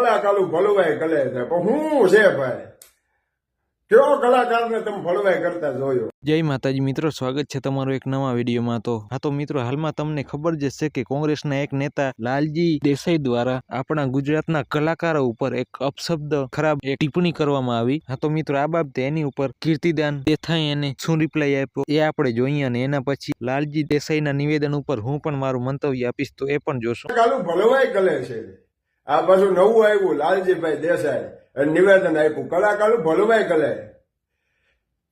કલાકારું ભલવાય કરે છે, પણ હું છે ભાઈ કયો કલાકારને તમે ભલવાય કરતા જોયો? જય માતાજી મિત્રો, સ્વાગત છે તમારું એક નવા વિડીયોમાં। તો મિત્રો, હાલમાં તમને ખબર જ છે કે કોંગ્રેસના એક નેતા લાલજી દેસાઈ દ્વારા આપણા ગુજરાતના કલાકારો ઉપર એક અપશબ્દ ખરાબ એક ટિપ્પણી કરવામાં આવી। તો મિત્રો, આ બાબતે એની ઉપર કીર્તિદાન દેસાઈ એને શું રિપ્લાય આપ્યો એ આપણે જોઈએ, અને એના પછી લાલજી દેસાઈના નિવેદન ઉપર હું પણ મારું મંતવ્ય આપીશ, તો એ પણ જોશું। કલાકારું ભલવાય કરે છે, આ પાછું નવું આવ્યું લાલજીભાઈ દેસાઈ નિવેદન આપ્યું, કલાકારું ભલવાય કરે।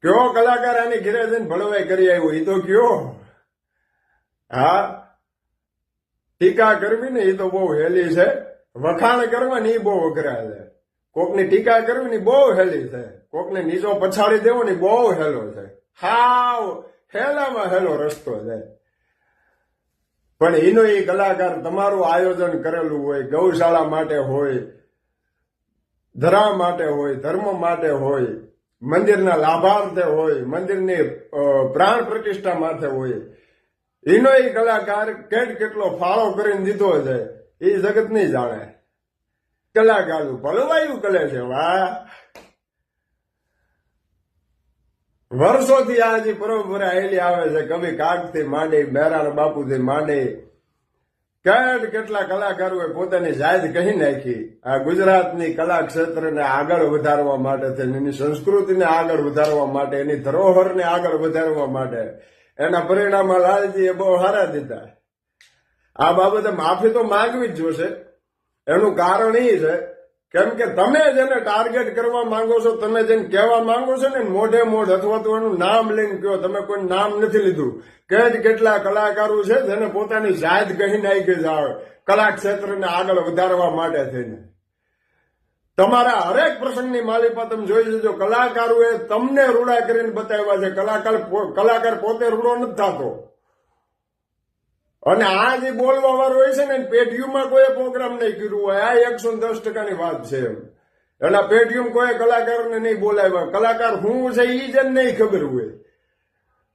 કયો કલાકાર આની ઘેરે જઈને ભલવાઈ કરી આવ્યો એ તો કયો? હા, ટીકા કરવી ને એ તો બહુ હેલી છે, વખાણ કરવા ને એ બહુ અઘરા છે। કોકની ટીકા કરવી ને બહુ હેલી છે, કોકને નીચો પછાડી દેવો ને બહુ હેલો છે, હાવ હેલામાં હેલો રસ્તો છે। પણ એનો એ કલાકાર તમારું આયોજન કરેલું હોય, ગૌશાળા માટે હોય, ધરા માટે હોય, ધર્મ માટે હોય, મંદિરના લાભાર્થે હોય, મંદિરની પ્રાણ પ્રતિષ્ઠા માટે હોય, એનો એ કલાકાર કેટલો ફાળો કરીને દીધો છે એ જગત નહીં જાણે। કલાકારું ભલવાયું કરે છે, વાહ! વર્ષોથી આ જે પરંપરા આવેલી આવે છે, કવિ કાગથી માંડી, બેરાણ બાપુથી માંડી, કેટલા કલાકારોએ પોતાની જાત કહી નાખી આ ગુજરાતની કલા ક્ષેત્રને આગળ વધારવા માટે થઈને, એની સંસ્કૃતિને આગળ વધારવા માટે, એની ધરોહરને આગળ વધારવા માટે એના પરિણામમાં લાલજીએ બહુ સારા દીધા। આ બાબતે માફી તો માંગવી જ જોશે। એનું કારણ એ છે કેમ કે તમે જેને ટાર્ગેટ કરવા માંગો છો, તમે જેને કહેવા માંગો છો ને મોઢે મોઢ અથવા તો એનું નામ લઈને કહો, તમે કોઈ નામ નથી લીધું। કેટલા કલાકારો છે જેને પોતાની જાત કહી નાખી જાવ કલા ક્ષેત્રને આગળ વધારવા માટે થઈને। તમારા હરેક પ્રસંગની માલિપા તમે જોઈ જજો, કલાકારોએ તમને રૂડા કરીને બતાવ્યા છે। કલાકાર પોતે રૂડો નથી થતો, અને આ જે બોલવા વાળો હોય છે ને પેટીયુમાં કોઈ પ્રોગ્રામ નહીં કર્યું હોય, આ 110% વાત છે એમ। એના પેટીયુમાં કોઈ કલાકારને નહીં બોલાવ્યા, કલાકાર શું છે એ જ નહીં ખબર હોય,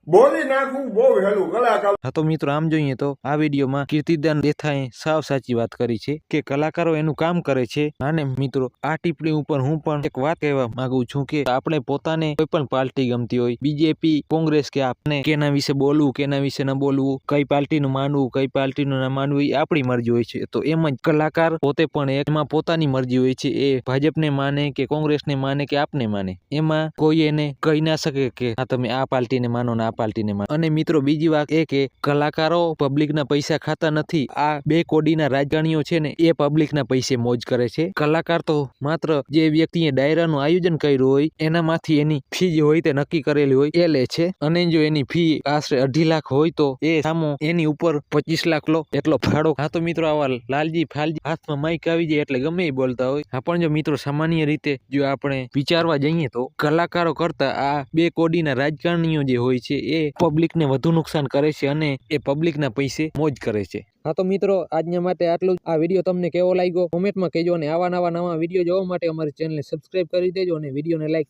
બોલી નાખવું બહુ હેલું કલાકાર। તો મિત્રો, આમ જોઈએ તો આ વિડીયોમાં કીર્તિદાન દેસાઈએ સાવ સાચી વાત કરી છે કે કલાકારો એનું કામ કરે છે। અને મિત્રો, આ ટિપ્પણી ઉપર હું પણ એક વાત કહેવા માંગુ છું કે આપણે પોતાને કોઈ પણ પાર્ટી ગમતી હોય, બીજેપી, કોંગ્રેસ, કે આપણે કેના વિશે બોલવું, કેના વિશે ન બોલવું, કઈ પાર્ટીનું માનવું, કઈ પાર્ટીનું ના માનવું, એ આપણી મરજી હોય છે। તો એમ જ કલાકાર પોતે પણ એમાં પોતાની મરજી હોય છે, એ ભાજપને માને કે કોંગ્રેસને માને કે આપને માને, એમાં કોઈ એને કહી ના શકે કે હા તમે આ પાર્ટીને માનો ને પાર્ટીને માનો। અને મિત્રો, બીજી વાત એ કે કલાકારો પબ્લિકના પૈસા ખાતા નથી। આ બે કોડીના રાજકારણીઓ છે ને એ પબ્લિકના પૈસે મોજ કરે છે। કલાકાર તો માત્ર જે વ્યક્તિએ ડાયરાનું આયોજન કર્યું હોય એનામાંથી એની ફી જે હોય તે નક્કી કરેલી હોય એ લે છે, અને જો એની ફી આશરે 2.5 લાખ હોય તો એ સામો એની ઉપર 25 લાખ લો એટલો ફાળો। હા તો મિત્રો, આવા લાલજી ફાલજી હાથમાં માઇક આવી જાય એટલે ગમે એ બોલતા હોય। હા, પણ જો મિત્રો, સામાન્ય રીતે જો આપણે વિચારવા જઈએ તો કલાકારો કરતા આ બે કોડીના રાજકારણીઓ જે હોય છે એ પબ્લિકને વધુ નુકસાન કરે છે, અને એ પબ્લિકના પૈસે મોજ કરે છે। હા તો મિત્રો, આજના માટે આટલું જ। આ વિડીયો તમને કેવો લાગ્યો કોમેન્ટમાં કહેજો, અને આવા નવા વિડીયો જોવા માટે અમારી ચેનલને સબસ્ક્રાઇબ કરી દેજો અને વિડીયોને લાઈક